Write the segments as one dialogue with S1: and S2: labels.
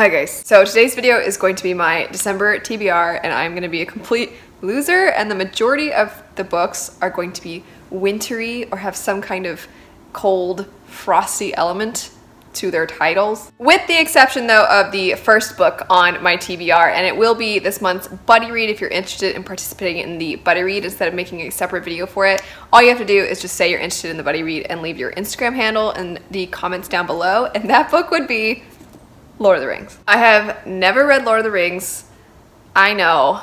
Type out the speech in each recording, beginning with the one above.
S1: Hi guys, so today's video is going to be my December TBR and I'm going to be a complete loser, and the majority of the books are going to be wintry or have some kind of cold, frosty element to their titles. With the exception though of the first book on my TBR, and it will be this month's buddy read if you're interested in participating in the buddy read instead of making a separate video for it. All you have to do is just say you're interested in the buddy read and leave your Instagram handle in the comments down below, and that book would be Lord of the Rings. I have never read Lord of the Rings. I know.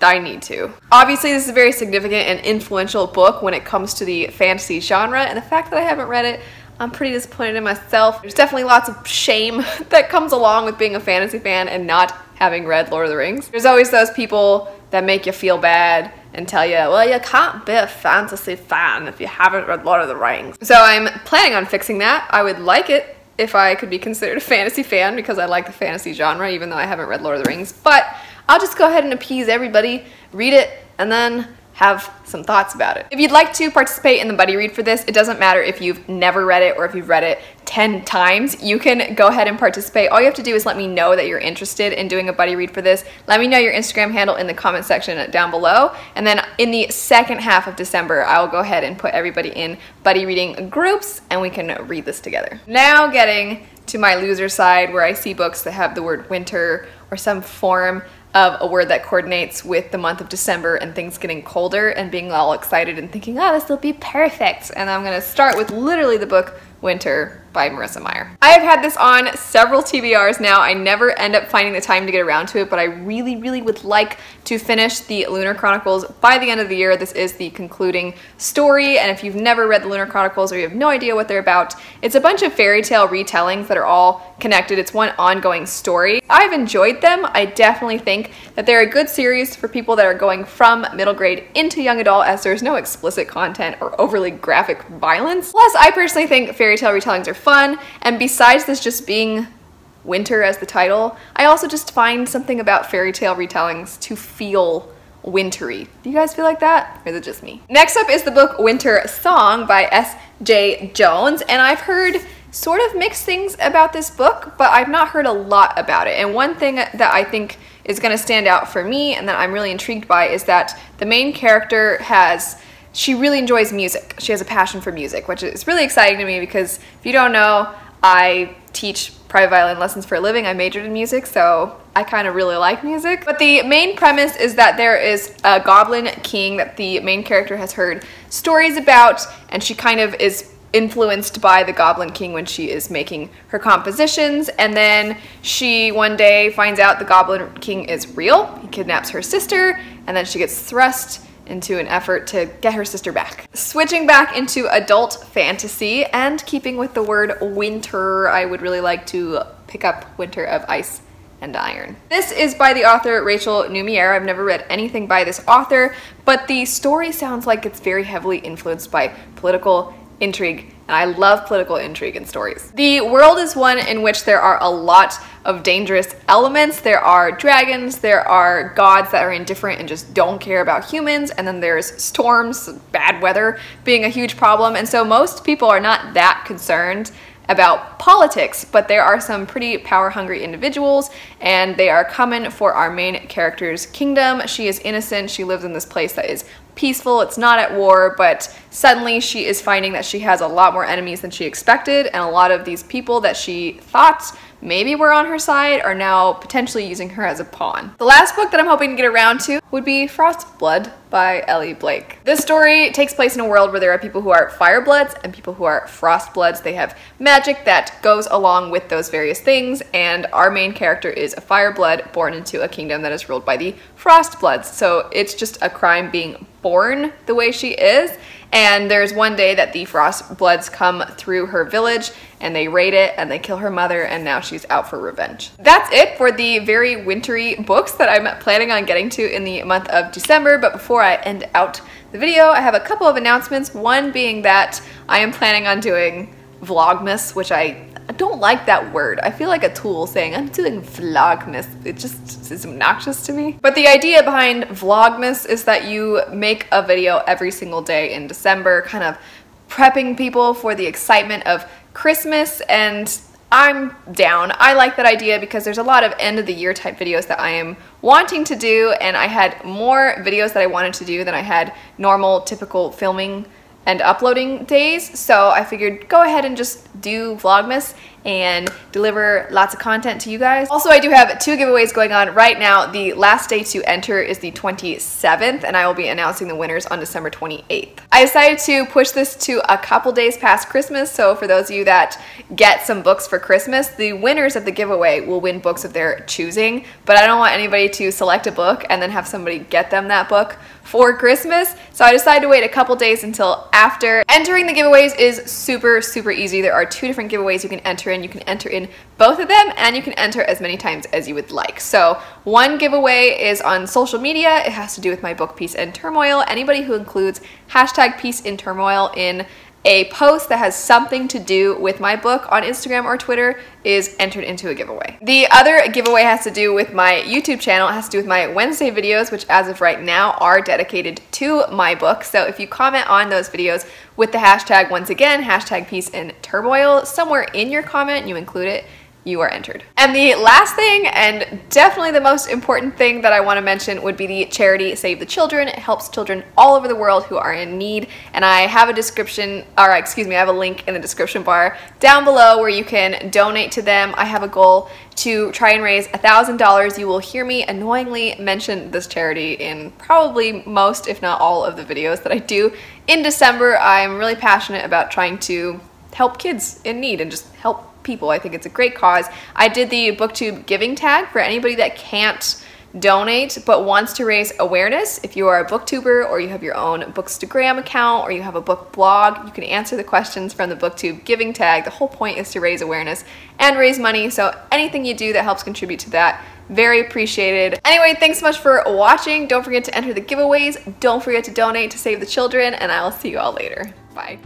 S1: I need to. Obviously, this is a very significant and influential book when it comes to the fantasy genre, and the fact that I haven't read it, I'm pretty disappointed in myself. There's definitely lots of shame that comes along with being a fantasy fan and not having read Lord of the Rings. There's always those people that make you feel bad and tell you, well, you can't be a fantasy fan if you haven't read Lord of the Rings. So I'm planning on fixing that. I would like it if I could be considered a fantasy fan because I like the fantasy genre, even though I haven't read Lord of the Rings. But I'll just go ahead and appease everybody, read it, and then have some thoughts about it. If you'd like to participate in the buddy read for this, it doesn't matter if you've never read it or if you've read it 10 times, you can go ahead and participate. All you have to do is let me know that you're interested in doing a buddy read for this. Let me know your Instagram handle in the comment section down below, and then in the second half of December, I will go ahead and put everybody in buddy reading groups and we can read this together. Now getting to my loser side, where I see books that have the word winter or some form of a word that coordinates with the month of December and things getting colder and being all excited and thinking, oh, this will be perfect. And I'm gonna start with literally the book Winter by Marissa Meyer. I have had this on several TBRs now. I never end up finding the time to get around to it, but I really would like to finish the Lunar Chronicles by the end of the year. This is the concluding story, and if you've never read the Lunar Chronicles or you have no idea what they're about, it's a bunch of fairy tale retellings that are all connected. It's one ongoing story. I've enjoyed them. I definitely think that they're a good series for people that are going from middle grade into young adult, as there's no explicit content or overly graphic violence. Plus, I personally think fairy tale retellings are fun, and besides this just being winter as the title, I also just find something about fairy tale retellings to feel wintry. Do you guys feel like that, or is it just me? Next up is the book Winter Song by S.J. Jones, and I've heard sort of mixed things about this book, but I've not heard a lot about it. And one thing that I think is going to stand out for me and that I'm really intrigued by is that the main character she really enjoys music. She has a passion for music, which is really exciting to me because if you don't know, I teach private violin lessons for a living. I majored in music, so I kind of really like music. But the main premise is that there is a goblin king that the main character has heard stories about, and she kind of is influenced by the Goblin King when she is making her compositions, and then she one day finds out the Goblin King is real. He kidnaps her sister, and then she gets thrust into an effort to get her sister back. Switching back into adult fantasy and keeping with the word winter, I would really like to pick up Winter of Ice and Iron. This is by the author Rachel Numiere. I've never read anything by this author, but the story sounds like it's very heavily influenced by political intrigue, and I love political intrigue in stories. The world is one in which there are a lot of dangerous elements. There are dragons, there are gods that are indifferent and just don't care about humans, and then there's storms, bad weather being a huge problem, and so most people are not that concerned about politics, but there are some pretty power-hungry individuals, and they are coming for our main character's kingdom. She is innocent. She lives in this place that is peaceful. It's not at war, but suddenly she is finding that she has a lot more enemies than she expected, and a lot of these people that she thought maybe were on her side are now potentially using her as a pawn. The last book that I'm hoping to get around to would be Frostblood by Ellie Blake. This story takes place in a world where there are people who are firebloods and people who are frostbloods. They have magic that goes along with those various things, and our main character is a fireblood born into a kingdom that is ruled by the frostbloods. So it's just a crime being born the way she is. And there's one day that the Frostbloods come through her village and they raid it and they kill her mother, and now she's out for revenge. That's it for the very wintry books that I'm planning on getting to in the month of December. But before I end out the video, I have a couple of announcements. One being that I am planning on doing Vlogmas, which I don't like that word. I feel like a tool saying I'm doing Vlogmas. It just is obnoxious to me. But the idea behind Vlogmas is that you make a video every single day in December, kind of prepping people for the excitement of Christmas, and I'm down. I like that idea because there's a lot of end of the year type videos that I am wanting to do, and I had more videos that I wanted to do than I had normal typical filming and uploading days, so I figured go ahead and just do Vlogmas and deliver lots of content to you guys. Also, I do have 2 giveaways going on right now. The last day to enter is the 27th, and I will be announcing the winners on December 28th. I decided to push this to a couple days past Christmas, so for those of you that get some books for Christmas, the winners of the giveaway will win books of their choosing, but I don't want anybody to select a book and then have somebody get them that book for Christmas, so I decided to wait a couple days until after. Entering the giveaways is super easy. There are 2 different giveaways you can enter in. You can enter in both of them, and you can enter as many times as you would like. So one giveaway is on social media. It has to do with my book Peace in Turmoil. Anybody who includes hashtag Peace in Turmoil in a post that has something to do with my book on Instagram or Twitter is entered into a giveaway. The other giveaway has to do with my YouTube channel. It has to do with my Wednesday videos, which as of right now are dedicated to my book. So if you comment on those videos with the hashtag, once again, hashtag Peace in Turmoil, somewhere in your comment you include it, you are entered. And the last thing, and definitely the most important thing that I want to mention, would be the charity Save the Children. It helps children all over the world who are in need, and I have I have a link in the description bar down below where you can donate to them. I have a goal to try and raise $1,000. You will hear me annoyingly mention this charity in probably most, if not all, of the videos that I do in December. I'm really passionate about trying to help kids in need and just help people. I think it's a great cause. I did the BookTube giving tag for anybody that can't donate but wants to raise awareness. If you are a booktuber or you have your own Bookstagram account or you have a book blog, you can answer the questions from the BookTube giving tag. The whole point is to raise awareness and raise money, so anything you do that helps contribute to that, very appreciated. Anyway, thanks so much for watching. Don't forget to enter the giveaways. Don't forget to donate to Save the Children, and I will see you all later. Bye.